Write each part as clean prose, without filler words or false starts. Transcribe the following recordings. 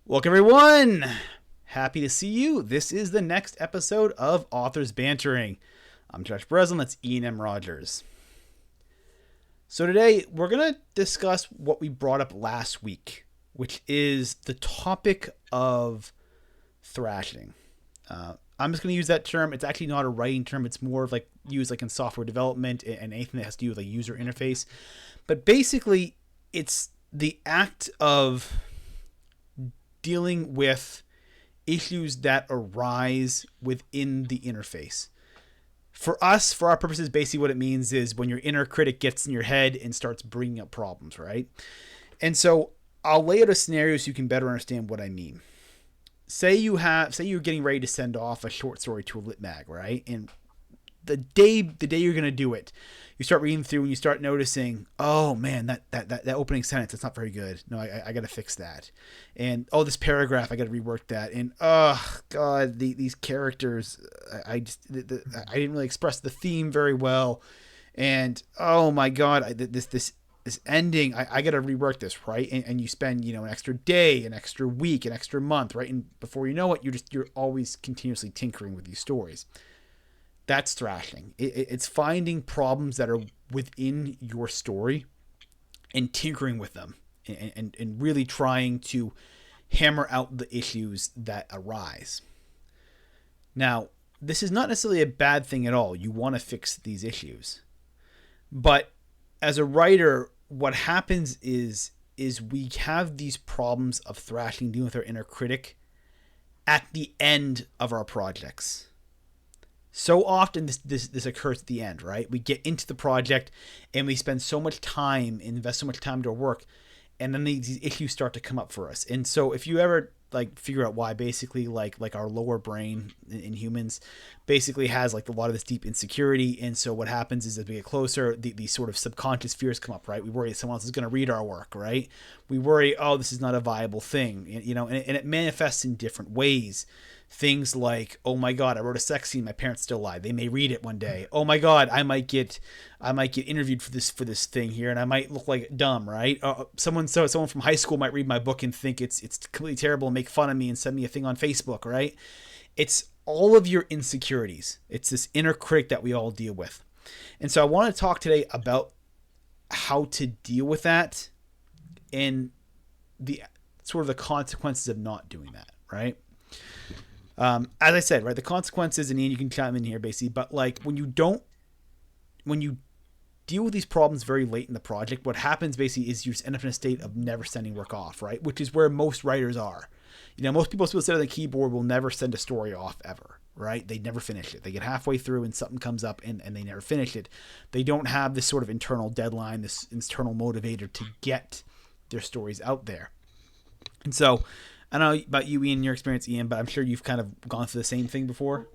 Welcome, everyone. Happy to see you. This is the next episode of Authors Bantering. I'm Josh Bresslin. That's Ian M. Rogers. So today we're going to discuss what we brought up last week, which is the topic of thrashing. I'm just going to use that term. It's actually not a writing term. It's more of like used like in software development and anything that has to do with like user interface. But basically, it's the act of dealing with issues that arise within the interface. For us, for our purposes, basically what it means is when your inner critic gets in your head and starts bringing up problems, right? And so I'll lay out a scenario so you can better understand what I mean. Say you're getting ready to send off a short story to a lit mag, right? And the day you're gonna do it, you start reading through and you start noticing, oh man, that opening sentence, that's not very good. No, I gotta fix that. And oh, this paragraph, I gotta rework that. And oh god, these characters, I didn't really express the theme very well. And oh my god, this ending, I gotta rework this, right? And you spend an extra day, an extra week, an extra month, right? And before you know it, you're always continuously tinkering with these stories. That's thrashing. It's finding problems that are within your story and tinkering with them and really trying to hammer out the issues that arise. Now, this is not necessarily a bad thing at all. You want to fix these issues. But as a writer, what happens is we have these problems of thrashing, dealing with our inner critic at the end of our projects. So often this occurs at the end, right? We get into the project and we spend so much time, invest so much time to our work, and then these issues start to come up for us. And so if you ever like figure out why basically like our lower brain in humans basically has like a lot of this deep insecurity, and so what happens is as we get closer, these sort of subconscious fears come up, right? We worry someone else is going to read our work, right? We worry, oh, this is not a viable thing, and it manifests in different ways. Things like, oh my god, I wrote a sex scene, my parents still lie, they may read it one day. Oh my god, I might get interviewed for this thing here, and I might look like dumb, right? Someone from high school might read my book and think it's completely terrible and make fun of me and send me a thing on Facebook, right? It's all of your insecurities. It's this inner critic that we all deal with. And so I want to talk today about how to deal with that and the sort of the consequences of not doing that, right? As I said, right, the consequences, and Ian, you can chime in here basically, but like when you deal with these problems very late in the project, what happens basically is you just end up in a state of never sending work off, right? Which is where most writers are. Most people still sit on the keyboard will never send a story off ever, right? They never finish it. They get halfway through and something comes up and they never finish it. They don't have this sort of internal deadline, this internal motivator to get their stories out there. And so I don't know about you, Ian, your experience, Ian, but I'm sure you've kind of gone through the same thing before.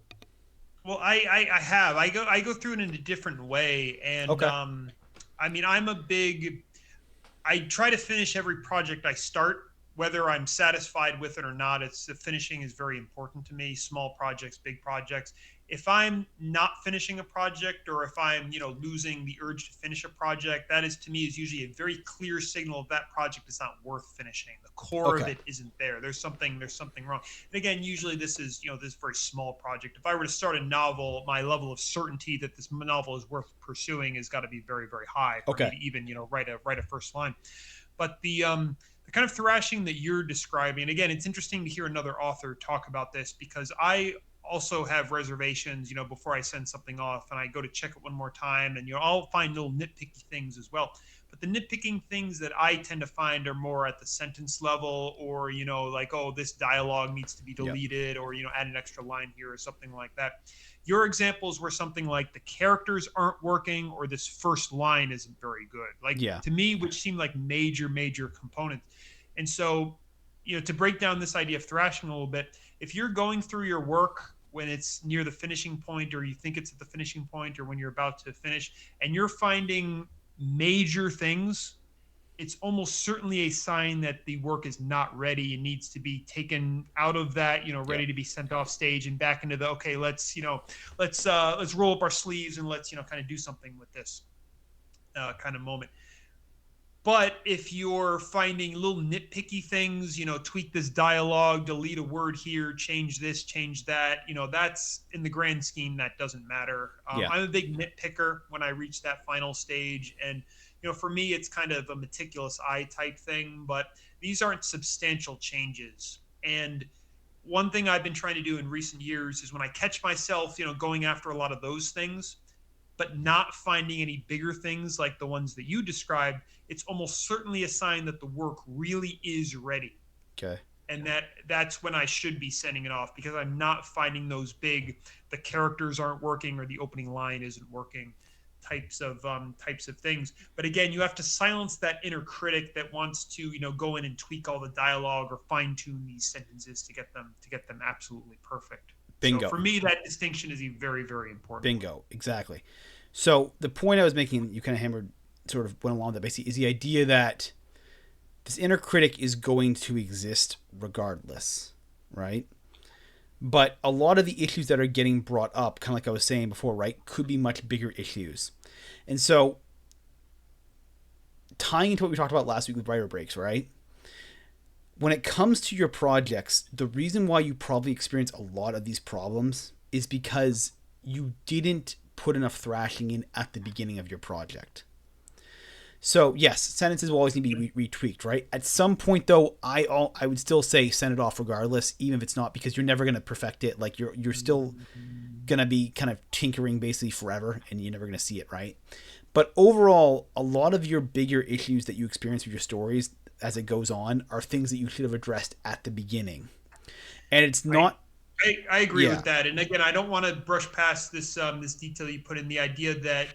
Well, I have. I go through it in a different way, and Okay. I mean, I try to finish every project I start, whether I'm satisfied with it or not. It's the finishing is very important to me. Small projects, big projects. If I'm not finishing a project, or if I'm losing the urge to finish a project, that is to me is usually a very clear signal that project is not worth finishing. The core of Okay. it isn't there. There's something wrong. And again, usually this is this very small project. If I were to start a novel, my level of certainty that this novel is worth pursuing has got to be very, very high for me Okay. to even write a first line. But the kind of thrashing that you're describing, and again, it's interesting to hear another author talk about this, because I also have reservations, before I send something off, and I go to check it one more time, and I'll find little nitpicky things as well. But the nitpicking things that I tend to find are more at the sentence level, or like, oh, this dialogue needs to be Yep. deleted, or add an extra line here or something like that. Your examples were something like the characters aren't working, or this first line isn't very good, like Yeah. to me, which seemed like major components. And so, to break down this idea of thrashing a little bit, if you're going through your work when it's near the finishing point, or you think it's at the finishing point, or when you're about to finish, and you're finding major things, it's almost certainly a sign that the work is not ready and needs to be taken out of that, Yep. ready to be sent off stage and back into the, okay, let's roll up our sleeves and let's kind of do something with this kind of moment. But if you're finding little nitpicky things, tweak this dialogue, delete a word here, change this, change that, that's in the grand scheme, that doesn't matter. Yeah. I'm a big nitpicker when I reach that final stage. And, for me, it's kind of a meticulous eye type thing, but these aren't substantial changes. And one thing I've been trying to do in recent years is when I catch myself, going after a lot of those things, but not finding any bigger things like the ones that you described, it's almost certainly a sign that the work really is ready. Okay. And that's when I should be sending it off, because I'm not finding those big, the characters aren't working or the opening line isn't working types of things. But again, you have to silence that inner critic that wants to go in and tweak all the dialogue or fine tune these sentences to get them absolutely perfect. So Bingo. for me, that distinction is a very, very important. Bingo. Exactly. So the point I was making, you kind of hammered, sort of went along with that basically, is the idea that this inner critic is going to exist regardless, right? But a lot of the issues that are getting brought up, kind of like I was saying before, right, could be much bigger issues. And so, tying into what we talked about last week with writer breaks, right? When it comes to your projects, the reason why you probably experience a lot of these problems is because you didn't put enough thrashing in at the beginning of your project. So yes, sentences will always need to be retweaked, right? At some point, though, I would still say send it off regardless, even if it's not, because you're never going to perfect it. Like you're still going to be kind of tinkering basically forever, and you're never going to see it, right? But overall, a lot of your bigger issues that you experience with your stories as it goes on are things that you should have addressed at the beginning, and it's not. I agree with that. And again, I don't want to brush past this this detail you put in, the idea that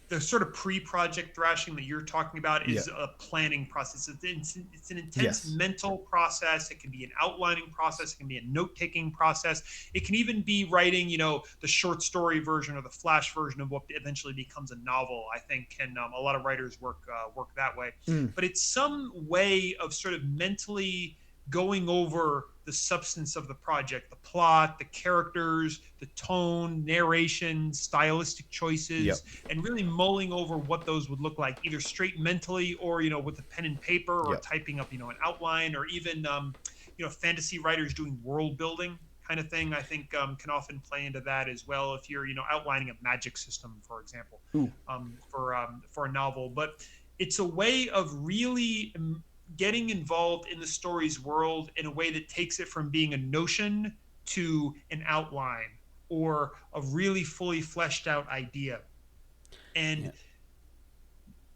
the sort of pre-project thrashing that you're talking about is a planning process. It's an intense mental process. It can be an outlining process. It can be a note-taking process. It can even be writing, the short story version or the flash version of what eventually becomes a novel. I think a lot of writers work that way. But it's some way of sort of mentally going over the substance of the project, the plot, the characters, the tone, narration, stylistic choices, and really mulling over what those would look like, either straight mentally or, with a pen and paper or typing up, an outline, or even, fantasy writers doing world building kind of thing, I think can often play into that as well. If you're, outlining a magic system, for example, for a novel. But it's a way of really getting involved in the story's world in a way that takes it from being a notion to an outline or a really fully fleshed out idea. And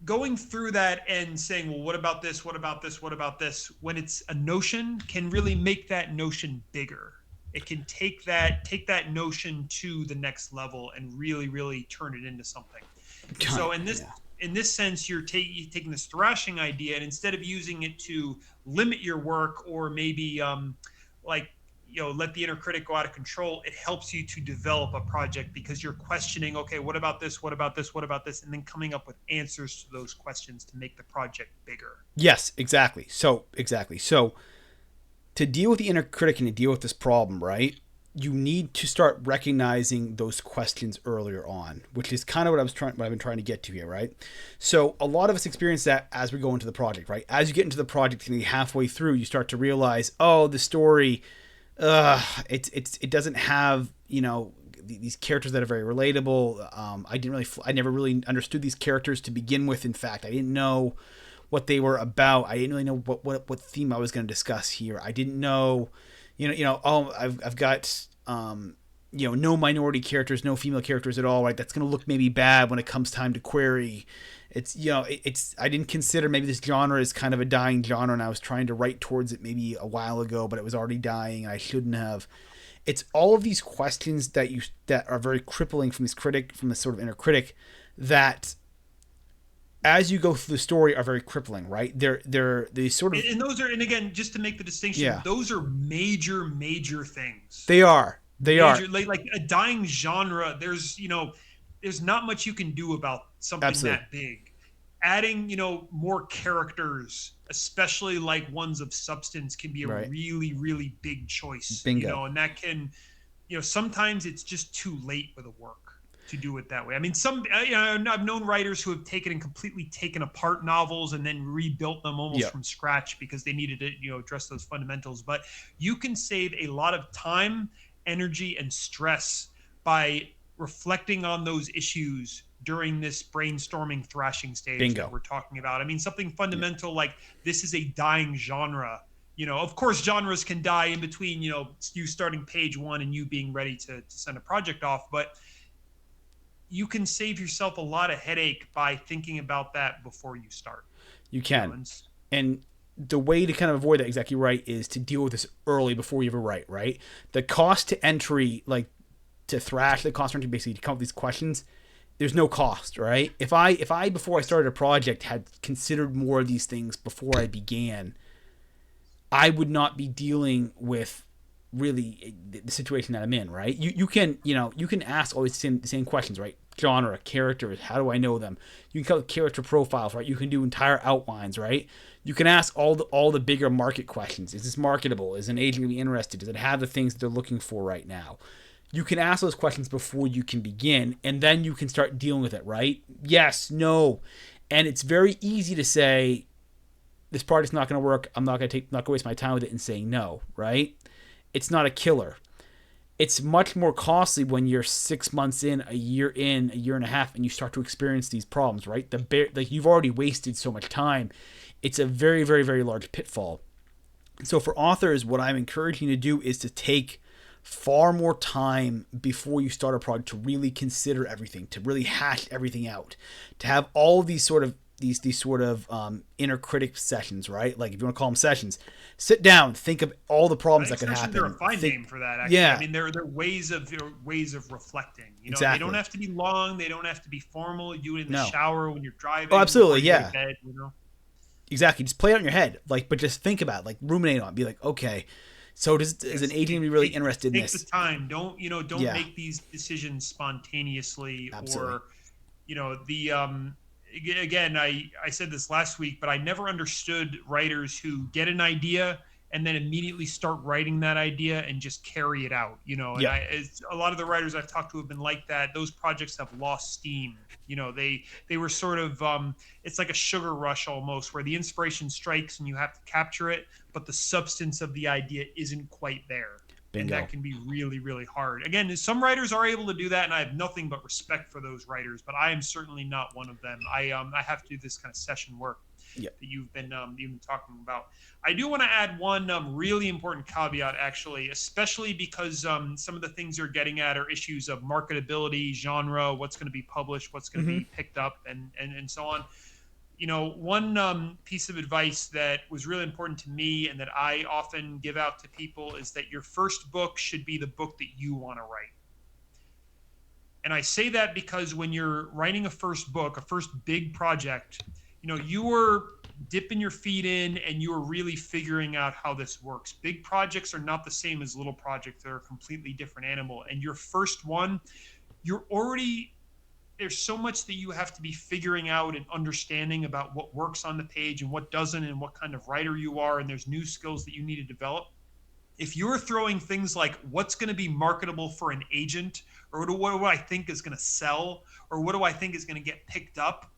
going through that and saying, well, what about this? What about this? What about this? When it's a notion, can really make that notion bigger. It can take that notion to the next level and really, really turn it into something. So in this sense, you're taking this thrashing idea, and instead of using it to limit your work or maybe let the inner critic go out of control, it helps you to develop a project because you're questioning, okay, what about this? What about this? What about this? And then coming up with answers to those questions to make the project bigger. Yes, exactly. So to deal with the inner critic and to deal with this problem, right? You need to start recognizing those questions earlier on, which is kind of what I've been trying to get to here, right? So a lot of us experience that as we go into the project, right? As you get into the project and halfway through, you start to realize, oh, the story, it doesn't have, these characters that are very relatable. I never really understood these characters to begin with. In fact, I didn't know what they were about. I didn't really know what theme I was going to discuss here. I didn't know. I've got, no minority characters, no female characters at all, right? That's going to look maybe bad when it comes time to query. It's, I didn't consider maybe this genre is kind of a dying genre, and I was trying to write towards it maybe a while ago, but it was already dying and I shouldn't have. It's all of these questions that are very crippling from this sort of inner critic that, as you go through the story, are very crippling, right? They sort of, and again, just to make the distinction, those are major things. They are like a dying genre. There's not much you can do about something that big. Adding more characters, especially like ones of substance, can be a really, really big choice. Bingo. And that can sometimes it's just too late with a work. to do it that way. I mean, I've known writers who have taken and completely taken apart novels and then rebuilt them almost from scratch because they needed to, address those fundamentals. But you can save a lot of time, energy, and stress by reflecting on those issues during this brainstorming thrashing stage Bingo. that we're talking about. I mean, something fundamental like this is a dying genre. Of course, genres can die in between, you starting page one and you being ready to send a project off. But you can save yourself a lot of headache by thinking about that before you start. You can. And the way to kind of avoid that, exactly right, is to deal with this early before you ever write, right? The cost to entry, like to thrash, the cost to entry basically to come up with these questions, there's no cost, right? If I before I started a project had considered more of these things before I began, I would not be dealing with really the situation that I'm in, right? You can ask all the same questions, right? Genre, characters, how do I know them? You can come up with character profiles, right? You can do entire outlines, right? You can ask all the bigger market questions. Is this marketable? Is an agent going to be interested? Does it have the things that they're looking for right now? You can ask those questions before you can begin, and then you can start dealing with it, right? Yes, no. And it's very easy to say, this project's not going to work. I'm not going to waste my time with it and saying no, right? It's not a killer. It's much more costly when you're 6 months in, a year and a half, and you start to experience these problems, right? Like you've already wasted so much time. It's a very, very, very large pitfall. So for authors, what I'm encouraging you to do is to take far more time before you start a project to really consider everything, to really hash everything out, to have all of these sort of inner critic sessions, right? Like if you want to call them sessions, sit down, think of all the problems that could happen. They're a fine name for that. Actually. Yeah, I mean, they're ways of reflecting. Exactly. They don't have to be long. They don't have to be formal. You do it in the shower when you're driving. Oh, absolutely, yeah. Bed, Exactly. Just play it in your head, but just think about it, like ruminate on it. Be like, okay, so is an agent be really interested in this? Take the time. Don't make these decisions spontaneously. Absolutely. Or again, I said this last week, but I never understood writers who get an idea and then immediately start writing that idea and just carry it out. A lot of the writers I've talked to have been like that. Those projects have lost steam. They were sort of it's like a sugar rush almost, where the inspiration strikes and you have to capture it, but the substance of the idea isn't quite there. Bingo. And that can be really, really hard. Again, some writers are able to do that, and I have nothing but respect for those writers, but I am certainly not one of them. I have to do this kind of session work that you've been talking about. I do want to add one really important caveat, actually, especially because some of the things you're getting at are issues of marketability, genre, what's going to be published, what's going to be picked up, and so on. One piece of advice that was really important to me and that I often give out to people is that your first book should be the book that you want to write. And I say that because when you're writing a first book, a first big project, you are dipping your feet in and you are really figuring out how this works. Big projects are not the same as little projects. They're a completely different animal. And your first one, there's so much that you have to be figuring out and understanding about what works on the page and what doesn't, and what kind of writer you are, and there's new skills that you need to develop. If you're throwing things like what's going to be marketable for an agent, or what do I think is going to sell, or what do I think is going to get picked up,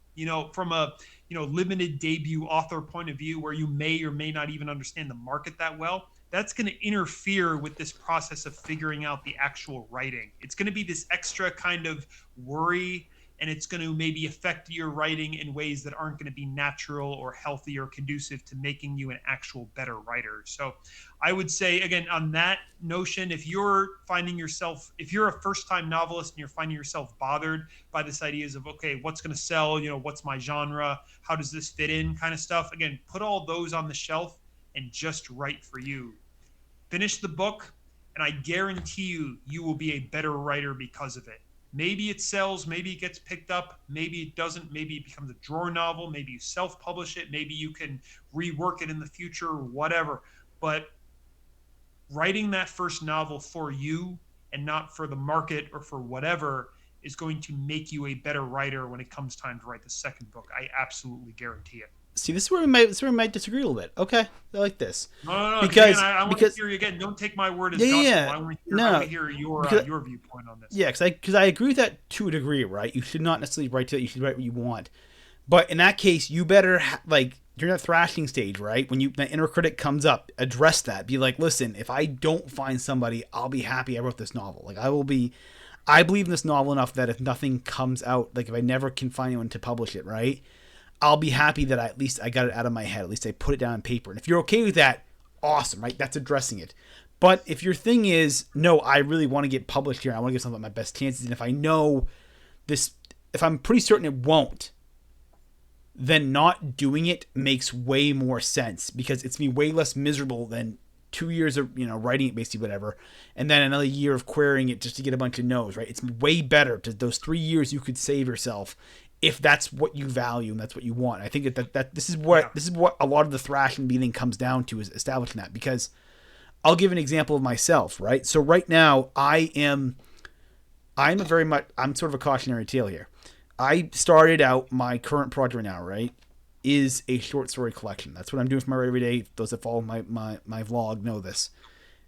from a limited debut author point of view, where you may or may not even understand the market that well, that's going to interfere with this process of figuring out the actual writing. It's going to be this extra kind of worry, and it's going to maybe affect your writing in ways that aren't going to be natural or healthy or conducive to making you an actual better writer. So I would say, again, on that notion, if you're a first-time novelist and you're finding yourself bothered by this ideas of, okay, what's going to sell, what's my genre, how does this fit in kind of stuff, again, put all those on the shelf and just write for you. Finish the book, and I guarantee you will be a better writer because of it. Maybe it sells, maybe it gets picked up, maybe it doesn't, maybe it becomes a drawer novel, maybe you self-publish it, maybe you can rework it in the future, whatever. But writing that first novel for you and not for the market or for whatever is going to make you a better writer when it comes time to write the second book. I absolutely guarantee it. See, this is where we might disagree a little bit. Okay, I like this No, because again, because I want to because hear you again. Don't take my word as yeah, yeah, gospel. yeah. I want No, to hear because your viewpoint on this. yeah, because I agree with that to a degree, right? You should not necessarily write to it. You should write what you want. But in that case, you better like during that thrashing stage, right? When you the inner critic comes up, address that. Be like, listen, if I don't find somebody, I'll be happy I wrote this novel. Like I will be. I believe in this novel enough that if nothing comes out, like if I never can find anyone to publish it, right? I'll be happy that at least I got it out of my head. At least I put it down on paper. And if you're okay with that, awesome, right? That's addressing it. But if your thing is, no, I really want to get published here. I want to give something my best chances. And if I know this, if I'm pretty certain it won't, then not doing it makes way more sense because it's me way less miserable than 2 years of writing it basically whatever, and then another year of querying it just to get a bunch of no's. Right? It's way better to those 3 years you could save yourself if that's what you value and that's what you want. I think that this is what a lot of the thrashing beating comes down to is establishing that because I'll give an example of myself. Right? So right now I'm sort of a cautionary tale here. I started out my current project right now, right, is a short story collection. That's what I'm doing for my write every day. Those that follow my vlog know this.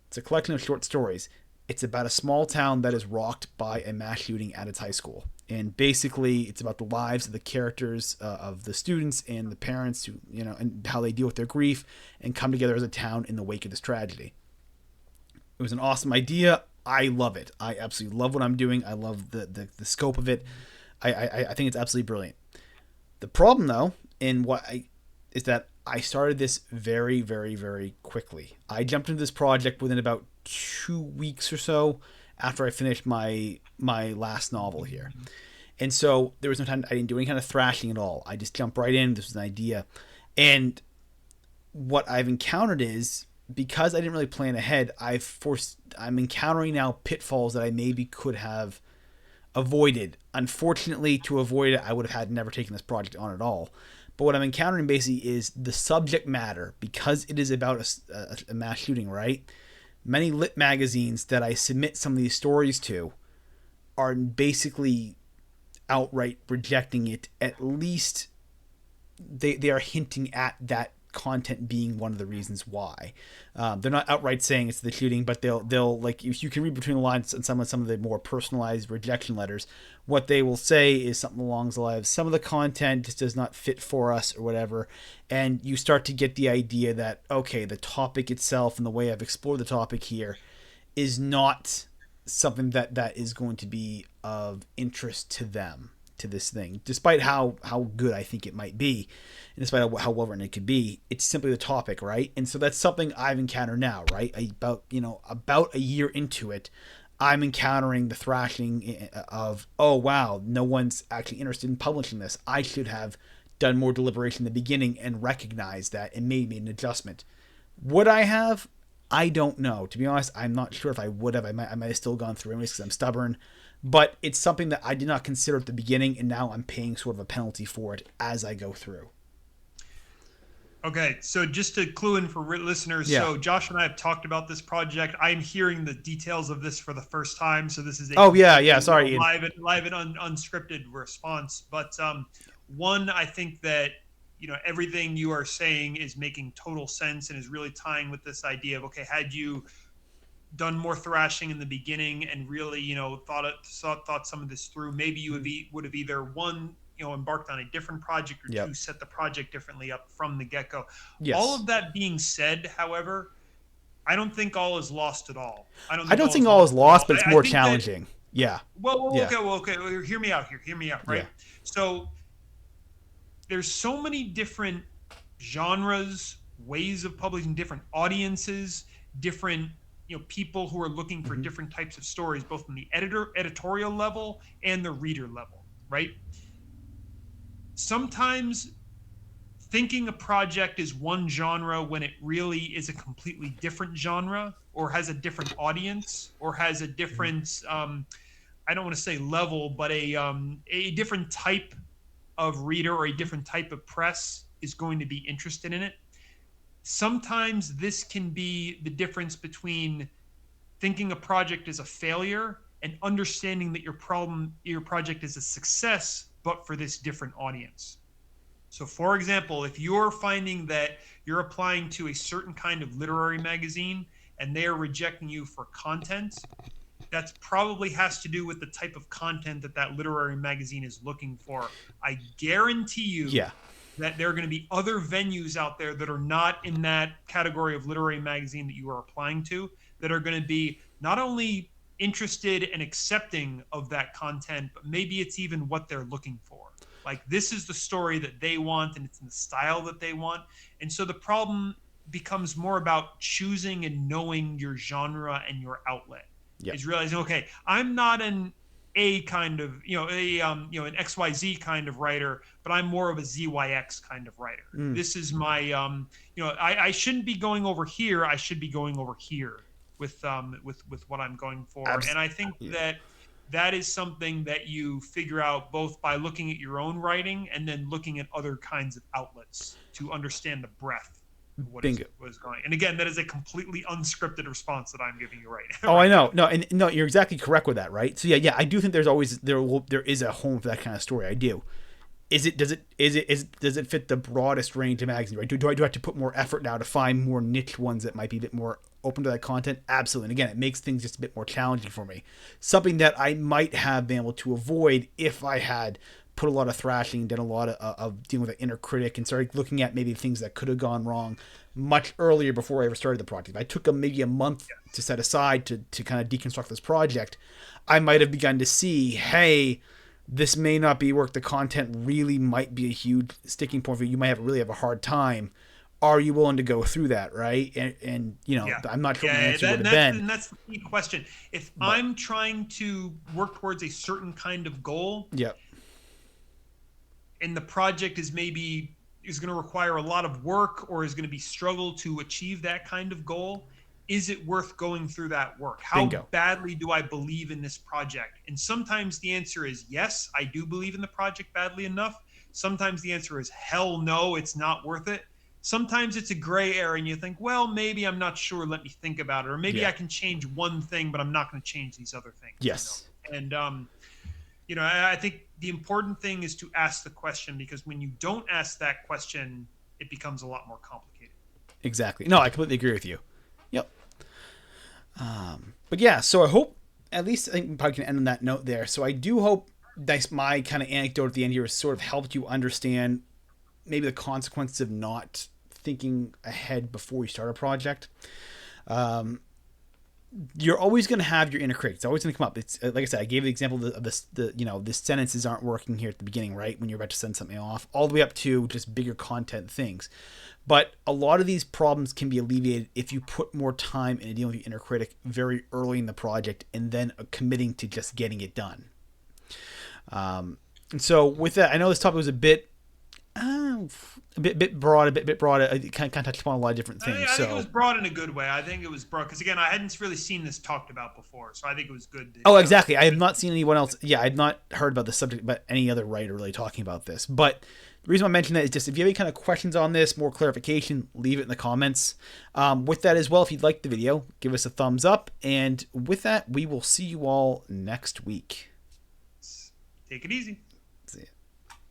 It's a collection of short stories. It's about a small town that is rocked by a mass shooting at its high school. And basically, it's about the lives of the characters of the students and the parents who, and how they deal with their grief and come together as a town in the wake of this tragedy. It was an awesome idea. I love it. I absolutely love what I'm doing. I love the scope of it. I think it's absolutely brilliant. The problem, though, is that I started this very, very, very quickly. I jumped into this project within about 2 weeks or so after I finished my last novel here. And so there was no time, I didn't do any kind of thrashing at all. I just jumped right in. This was an idea. And what I've encountered is, because I didn't really plan ahead, I'm encountering now pitfalls that I maybe could have avoided. Unfortunately, to avoid it, I would have had never taken this project on at all. But what I'm encountering basically is the subject matter, because it is about a mass shooting, right? Many lit magazines that I submit some of these stories to are basically outright rejecting it. At least they are hinting at that content being one of the reasons why. They're not outright saying it's the shooting, but they'll like, if you can read between the lines and some of the more personalized rejection letters, what they will say is something along the lines of some of the content just does not fit for us or whatever. And you start to get the idea that, okay, the topic itself and the way I've explored the topic here is not something that is going to be of interest to them, to this thing, despite how good I think it might be, and despite how well written it could be. It's simply the topic, right? And so that's something I've encountered now, right? About a year into it, I'm encountering the thrashing of, oh wow, no one's actually interested in publishing this. I should have done more deliberation in the beginning and recognized that and made an adjustment. Would I have? I don't know. To be honest, I'm not sure if I would have. I might have still gone through anyways because I'm stubborn. But it's something that I did not consider at the beginning, and now I'm paying sort of a penalty for it as I go through. Okay, so just to clue in for listeners, Yeah. so Josh and I have talked about this project. I'm hearing the details of this for the first time, so this is a Sorry, Ian. live and unscripted response. But one, I think that everything you are saying is making total sense and is really tying with this idea of, okay, had you done more thrashing in the beginning and really thought some of this through, maybe you would have either one embarked on a different project, or Yep. two, set the project differently up from the get-go. Yes. All of that being said, however, I don't think all is lost at all. I don't think all is lost, but it's more I think challenging. Yeah. Yeah. Okay. Hear me out here. Hear me out, right? Yeah. So there's so many different genres, ways of publishing, different audiences, different people who are looking for different types of stories, both from the editorial level and the reader level, right? Sometimes thinking a project is one genre when it really is a completely different genre, or has a different audience, or has a different I don't want to say level, but a different type of reader or a different type of press is going to be interested in it. Sometimes this can be the difference between thinking a project is a failure and understanding that your project is a success, but for this different audience. So, for example, if you're finding that you're applying to a certain kind of literary magazine and they are rejecting you for content, that's probably has to do with the type of content that that literary magazine is looking for. I guarantee you Yeah. that there are going to be other venues out there that are not in that category of literary magazine that you are applying to that are going to be not only interested and accepting of that content, but maybe it's even what they're looking for. Like, this is the story that they want and it's in the style that they want. And so the problem becomes more about choosing and knowing your genre and your outlet. Yep. Is realizing, okay, I'm not an A kind of, an XYZ kind of writer, but I'm more of a ZYX kind of writer. This is my, I shouldn't be going over here. I should be going over here with what I'm going for. And I think that is something that you figure out both by looking at your own writing and then looking at other kinds of outlets to understand the breadth of what is going. And again, that is a completely unscripted response that I'm giving you right now. Oh, I know. No, you're exactly correct with that, right? So yeah, I do think there is a home for that kind of story. I do. Does it fit the broadest range of magazines, right? Do I have to put more effort now to find more niche ones that might be a bit more open to that content? Absolutely. And again, it makes things just a bit more challenging for me. Something that I might have been able to avoid if I had put a lot of thrashing, done a lot of dealing with an inner critic, and started looking at maybe things that could have gone wrong much earlier before I ever started the project. If I took maybe a month to set aside to kind of deconstruct this project, I might have begun to see, hey, this may not be work. The content really might be a huge sticking point for you. You might really have a hard time. Are you willing to go through that, right? And I'm not sure what the answer would have been. And that's the key question. If I'm trying to work towards a certain kind of goal, and the project is going to require a lot of work or is going to be struggle to achieve that kind of goal, is it worth going through that work? How badly do I believe in this project? And sometimes the answer is yes, I do believe in the project badly enough. Sometimes the answer is hell no, it's not worth it. Sometimes it's a gray area and you think, well, maybe I'm not sure, let me think about it. Or maybe I can change one thing, but I'm not going to change these other things. Yes. And I think the important thing is to ask the question, because when you don't ask that question, it becomes a lot more complicated. Exactly. No, I completely agree with you. Yep. But yeah, so I hope, at least I think we probably can end on that note there. So I do hope that my kind of anecdote at the end here has sort of helped you understand maybe the consequences of not thinking ahead before you start a project. You're always going to have your inner critic. It's always going to come up. It's like I said, I gave the example of the sentences aren't working here at the beginning, right? When you're about to send something off, all the way up to just bigger content things. But a lot of these problems can be alleviated if you put more time into dealing with your inner critic very early in the project and then committing to just getting it done. And so with that, I know this topic was a bit broad, a bit broad. It kind of touched upon a lot of different things. I think it was broad in a good way. I think it was broad because, again, I hadn't really seen this talked about before, so I think it was good. Oh, exactly. I have not seen anyone else. Yeah, I had not heard about the subject, but any other writer really talking about this. But the reason I mention that is just if you have any kind of questions on this, more clarification, leave it in the comments. With that as well, if you'd like the video, give us a thumbs up. And with that, we will see you all next week. Take it easy.